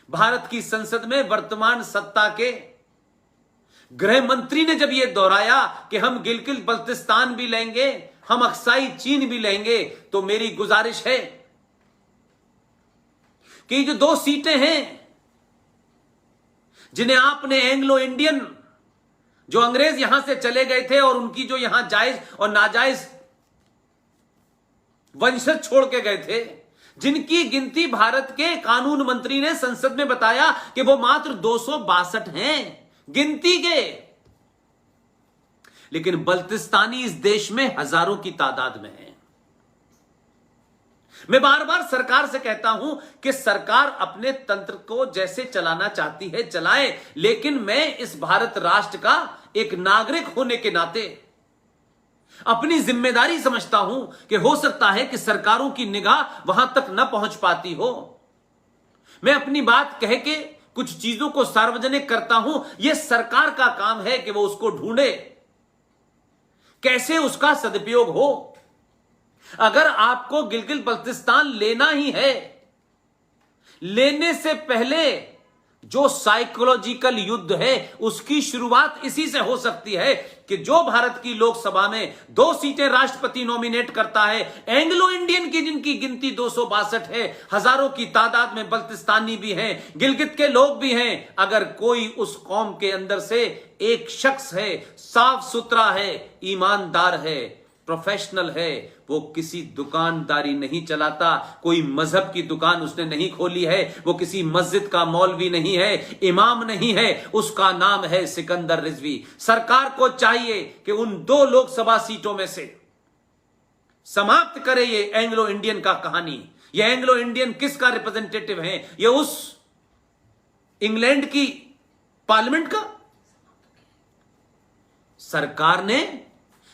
भारत की संसद में वर्तमान सत्ता के गृह मंत्री ने जब यह दोहराया कि हम गिलगित बल्तिस्तान भी लेंगे, हम अक्साई चीन भी लेंगे, तो मेरी गुजारिश है कि जो 2 सीटें हैं जिन्हें आपने एंग्लो इंडियन, जो अंग्रेज यहां से चले गए थे और उनकी जो यहां जायज और नाजायज वंशज छोड़ के गए थे, जिनकी गिनती भारत के कानून मंत्री ने संसद में बताया कि वो मात्र 262 हैं गिनती के, लेकिन बल्तिस्तानी इस देश में हजारों की तादाद में हैं। मैं बार बार सरकार से कहता हूं कि सरकार अपने तंत्र को जैसे चलाना चाहती है चलाए, लेकिन मैं इस भारत राष्ट्र का एक नागरिक होने के नाते अपनी जिम्मेदारी समझता हूं कि हो सकता है कि सरकारों की निगाह वहां तक न पहुंच पाती हो। मैं अपनी बात कह के कुछ चीजों को सार्वजनिक करता हूं, यह सरकार का काम है कि वो उसको ढूंढे, कैसे उसका सदुपयोग हो। अगर आपको गिलगित बल्तिस्तान लेना ही है, लेने से पहले जो साइकोलॉजिकल युद्ध है उसकी शुरुआत इसी से हो सकती है कि जो भारत की लोकसभा में 2 सीटें राष्ट्रपति नॉमिनेट करता है, एंग्लो इंडियन की जिनकी गिनती 262 है, हजारों की तादाद में बल्तिस्तानी भी हैं, गिलगित के लोग भी हैं, अगर कोई उस कौम के अंदर से एक शख्स है, साफ सुथरा है, ईमानदार है, प्रोफेशनल है, वो किसी दुकानदारी नहीं चलाता, कोई मजहब की दुकान उसने नहीं खोली है, वो किसी मस्जिद का मौलवी नहीं है, इमाम नहीं है, उसका नाम है सिकंदर रिजवी। सरकार को चाहिए कि उन 2 लोकसभा सीटों में से समाप्त करे ये एंग्लो इंडियन का कहानी। ये एंग्लो इंडियन किसका रिप्रेजेंटेटिव है? ये उस इंग्लैंड की पार्लियामेंट का। सरकार ने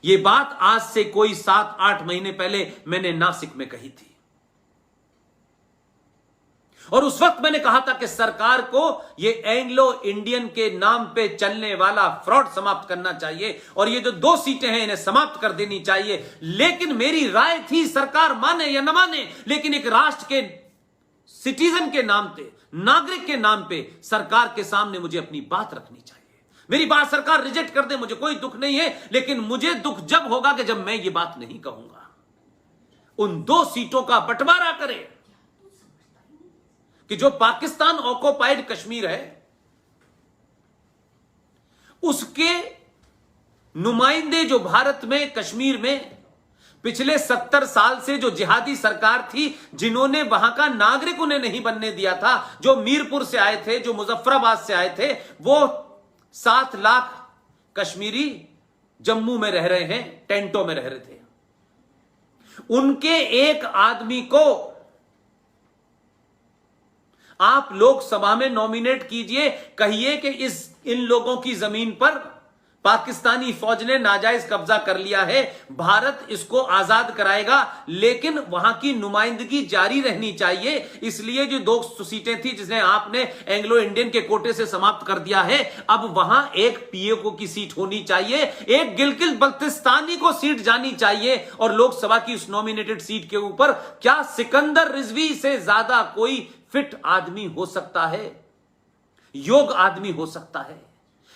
ये बात आज से कोई 7-8 महीने पहले मैंने नासिक में कही थी, और उस वक्त मैंने कहा था कि सरकार को ये एंग्लो इंडियन के नाम पे चलने वाला फ्रॉड समाप्त करना चाहिए और ये जो 2 सीटें हैं इन्हें समाप्त कर देनी चाहिए। लेकिन मेरी राय थी, सरकार माने या न माने, लेकिन एक राष्ट्र के सिटीजन के नाम पे, नागरिक के नाम पे सरकार के सामने मुझे अपनी बात रखनी चाहिए। मेरी बात सरकार रिजेक्ट कर दे, मुझे कोई दुख नहीं है, लेकिन मुझे दुख जब होगा कि जब मैं ये बात नहीं कहूंगा। उन 2 सीटों का बंटवारा करें कि जो पाकिस्तान ऑक्युपाइड कश्मीर है उसके नुमाइंदे जो भारत में कश्मीर में पिछले 70 साल से जो जिहादी सरकार थी, जिन्होंने वहां का नागरिक उन्हें नहीं बनने दिया था, जो मीरपुर से आए थे, जो मुजफ्फराबाद से आए थे, वो 7 लाख कश्मीरी जम्मू में रह रहे हैं, टेंटों में रह रहे थे। उनके एक आदमी को आप लोकसभा में नॉमिनेट कीजिए, कहिए कि इन लोगों की जमीन पर पाकिस्तानी फौज ने नाजायज कब्जा कर लिया है, भारत इसको आजाद कराएगा, लेकिन वहां की नुमाइंदगी जारी रहनी चाहिए। इसलिए जो 2 सीटें थी जिन्हें आपने एंग्लो इंडियन के कोटे से समाप्त कर दिया है, अब वहां एक पीओके की सीट होनी चाहिए, एक गिलगित बल्तिस्तानी को सीट जानी चाहिए, और लोकसभा की उस नॉमिनेटेड सीट के ऊपर क्या सिकंदर रिजवी से ज्यादा कोई फिट आदमी हो सकता है, योग्य आदमी हो सकता है?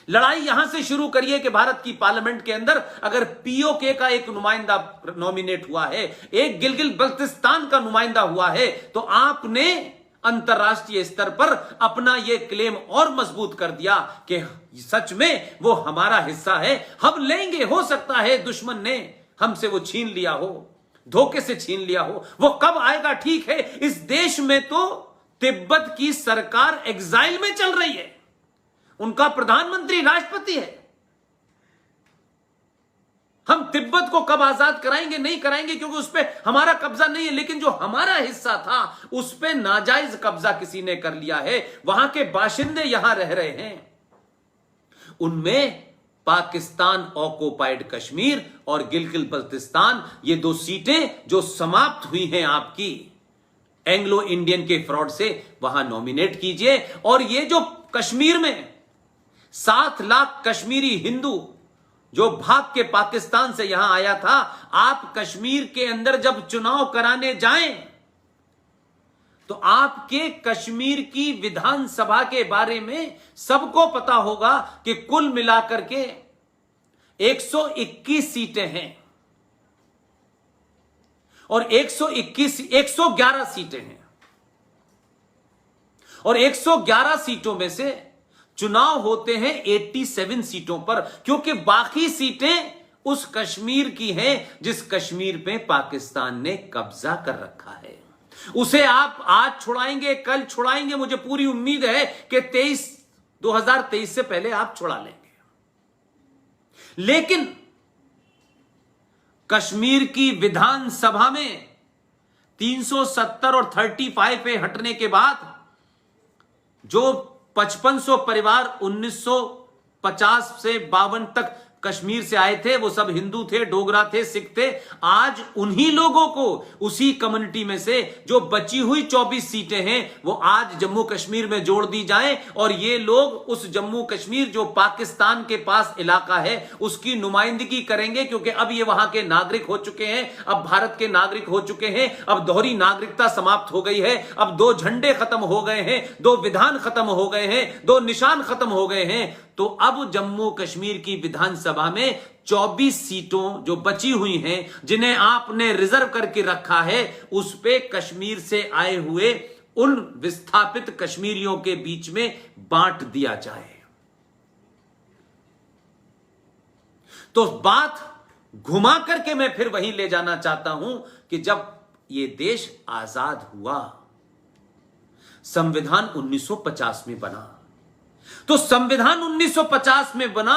लड़ाई यहां से शुरू करिए कि भारत की पार्लियामेंट के अंदर अगर पीओके का एक नुमाइंदा नॉमिनेट हुआ है, एक गिलगित बल्तिस्तान का नुमाइंदा हुआ है, तो आपने अंतरराष्ट्रीय स्तर पर अपना यह क्लेम और मजबूत कर दिया कि सच में वो हमारा हिस्सा है, हम लेंगे। हो सकता है दुश्मन ने हमसे वो छीन लिया हो, धोखे से छीन लिया हो, वो कब आएगा ठीक है। इस देश में तो तिब्बत की सरकार एग्जाइल में चल रही है, उनका प्रधानमंत्री राष्ट्रपति है। हम तिब्बत को कब आजाद कराएंगे? नहीं कराएंगे, क्योंकि उस पर हमारा कब्जा नहीं है, लेकिन जो हमारा हिस्सा था उस पर नाजायज कब्जा किसी ने कर लिया है, वहां के बाशिंदे यहां रह रहे हैं। उनमें पाकिस्तान ऑक्युपाइड कश्मीर और गिलगित बल्तिस्तान, ये 2 सीटें जो समाप्त हुई हैं आपकी एंग्लो इंडियन के फ्रॉड से, वहां नॉमिनेट कीजिए। और ये जो कश्मीर में 7 लाख कश्मीरी हिंदू जो भाग के पाकिस्तान से यहां आया था, आप कश्मीर के अंदर जब चुनाव कराने जाएं तो आपके कश्मीर की विधानसभा के बारे में सबको पता होगा कि कुल मिलाकर के 121 सीटें हैं और 111 सीटें हैं और 111 सीटों में से चुनाव होते हैं 87 सीटों पर, क्योंकि बाकी सीटें उस कश्मीर की हैं जिस कश्मीर पे पाकिस्तान ने कब्जा कर रखा है। उसे आप आज छुड़ाएंगे, कल छुड़ाएंगे, मुझे पूरी उम्मीद है कि 2023 से पहले आप छुड़ा लेंगे। लेकिन कश्मीर की विधानसभा में 370 और 35 पे हटने के बाद जो 5500 परिवार 1950 से 52 तक कश्मीर से आए थे, वो सब हिंदू थे, डोगरा थे, सिख थे। आज उन्हीं लोगों को, उसी कम्युनिटी में से जो बची हुई 24 सीटें हैं, वो आज जम्मू कश्मीर में जोड़ दी जाएं और ये लोग उस जम्मू कश्मीर जो पाकिस्तान के पास इलाका है उसकी नुमाइंदगी करेंगे, क्योंकि अब ये वहां के नागरिक हो चुके हैं, अब भारत के नागरिक हो चुके हैं, अब दोहरी नागरिकता समाप्त हो गई है, अब 2 झंडे खत्म हो गए हैं, 2 विधान खत्म हो गए हैं, 2 निशान खत्म हो गए हैं। तो अब जम्मू कश्मीर की विधानसभा में 24 सीटों जो बची हुई हैं, जिन्हें आपने रिजर्व करके रखा है, उस पे कश्मीर से आए हुए उन विस्थापित कश्मीरियों के बीच में बांट दिया जाए। तो बात घुमा करके मैं फिर वहीं ले जाना चाहता हूं कि जब ये देश आजाद हुआ, संविधान 1950 में बना, तो संविधान 1950 में बना,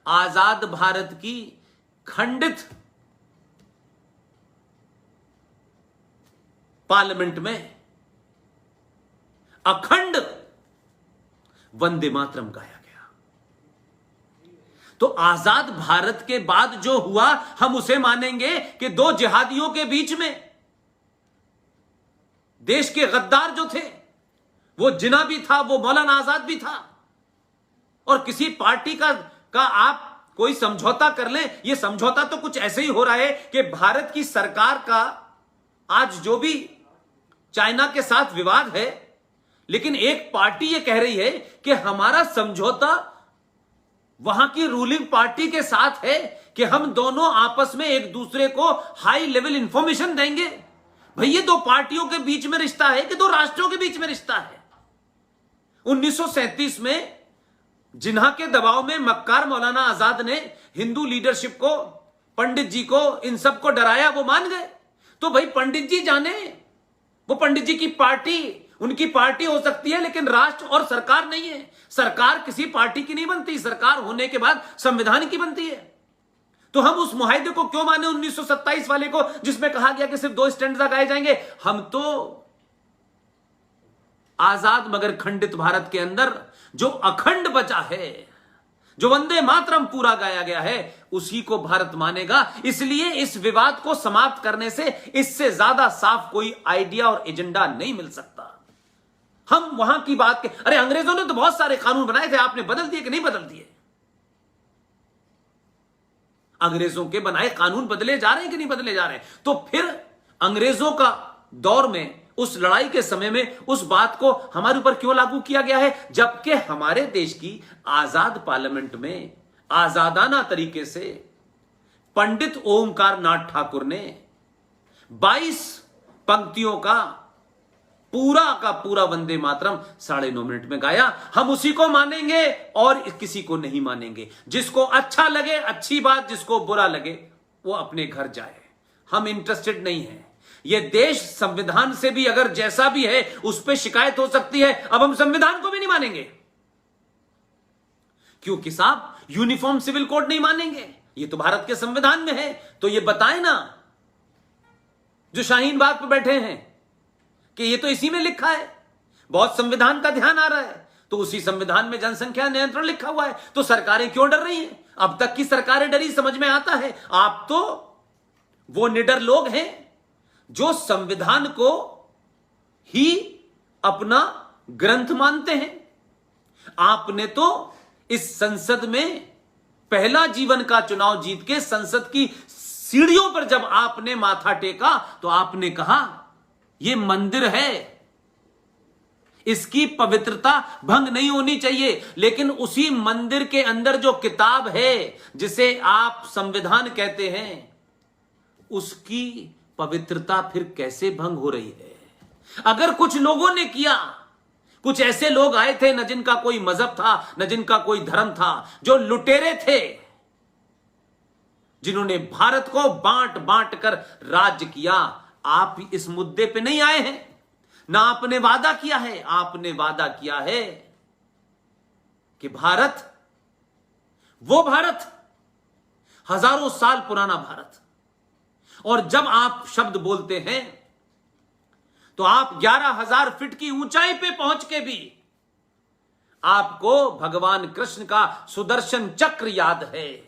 आजाद भारत की खंडित पार्लियामेंट में अखंड वंदे मातरम गाया गया। तो आजाद भारत के बाद जो हुआ, हम उसे मानेंगे कि 2 जिहादियों के बीच में, देश के गद्दार जो थे, वो जिन्ना भी था, वो मौलाना आजाद भी था, और किसी पार्टी का आप कोई समझौता कर लें, ये समझौता तो कुछ ऐसे ही हो रहा है कि भारत की सरकार का आज जो भी चाइना के साथ विवाद है, लेकिन एक पार्टी ये कह रही है कि हमारा समझौता वहां की रूलिंग पार्टी के साथ है कि हम दोनों आपस में एक दूसरे को हाई लेवल इंफॉर्मेशन देंगे। भाई, ये 2 पार्टियों के बीच में रिश्ता है कि 2 राष्ट्रों के बीच में रिश्ता है? 1937 में जिन्हा के दबाव में मक्कार मौलाना आजाद ने हिंदू लीडरशिप को, पंडित जी को, इन सब को डराया, वो मान गए। तो भाई पंडित जी जाने, वो पंडित जी की पार्टी, उनकी पार्टी हो सकती है, लेकिन राष्ट्र और सरकार नहीं है। सरकार किसी पार्टी की नहीं बनती, सरकार होने के बाद संविधान की बनती है। तो हम उस मुआहदे को क्यों माने 1927 वाले को, जिसमें कहा गया कि सिर्फ 2 स्टैंडर्ड गाए जाएंगे? हम तो आजाद मगर खंडित भारत के अंदर जो अखंड बचा है, जो वंदे मातरम पूरा गाया गया है, उसी को भारत मानेगा। इसलिए इस विवाद को समाप्त करने से इससे ज्यादा साफ कोई आइडिया और एजेंडा नहीं मिल सकता। हम वहां की बात के, अरे अंग्रेजों ने तो बहुत सारे कानून बनाए थे, आपने बदल दिए कि नहीं बदल दिए? अंग्रेजों के बनाए कानून बदले जा रहे हैं कि नहीं बदले जा रहे हैं? तो फिर अंग्रेजों का दौर में, उस लड़ाई के समय में उस बात को हमारे ऊपर क्यों लागू किया गया है, जबकि हमारे देश की आजाद पार्लियामेंट में आजादाना तरीके से पंडित ओमकार नाथ ठाकुर ने 22 पंक्तियों का पूरा वंदे मातरम 9.5 मिनट में गाया। हम उसी को मानेंगे और किसी को नहीं मानेंगे। जिसको अच्छा लगे अच्छी बात, जिसको बुरा लगे वो अपने घर जाए। हम इंटरेस्टेड नहीं हैं। ये देश संविधान से भी अगर जैसा भी है उस पर शिकायत हो सकती है, अब हम संविधान को भी नहीं मानेंगे, क्योंकि साहब यूनिफॉर्म सिविल कोड नहीं मानेंगे। ये तो भारत के संविधान में है। तो ये बताएं ना, जो शाहीन बाग पे बैठे हैं, कि ये तो इसी में लिखा है। बहुत संविधान का ध्यान आ रहा है, तो उसी संविधान में जनसंख्या नियंत्रण लिखा हुआ है। तो सरकारें क्यों डर रही हैं? अब तक की सरकारें डरी, समझ में आता है। आप तो वो निडर लोग हैं जो संविधान को ही अपना ग्रंथ मानते हैं। आपने तो इस संसद में पहला जीवन का चुनाव जीत के संसद की सीढ़ियों पर जब आपने माथा टेका, तो आपने कहा यह मंदिर है, इसकी पवित्रता भंग नहीं होनी चाहिए। लेकिन उसी मंदिर के अंदर जो किताब है जिसे आप संविधान कहते हैं, उसकी पवित्रता फिर कैसे भंग हो रही है? अगर कुछ लोगों ने किया, कुछ ऐसे लोग आए थे न जिनका कोई मजहब था, न जिनका कोई धर्म था, जो लुटेरे थे, जिन्होंने भारत को बांट बांट कर राज्य किया। आप इस मुद्दे पे नहीं आए हैं, ना आपने वादा किया है। आपने वादा किया है कि भारत, वो भारत, हजारों साल पुराना भारत। और जब आप शब्द बोलते हैं तो आप 11,000 फीट की ऊंचाई पे पहुंच के भी आपको भगवान कृष्ण का सुदर्शन चक्र याद है।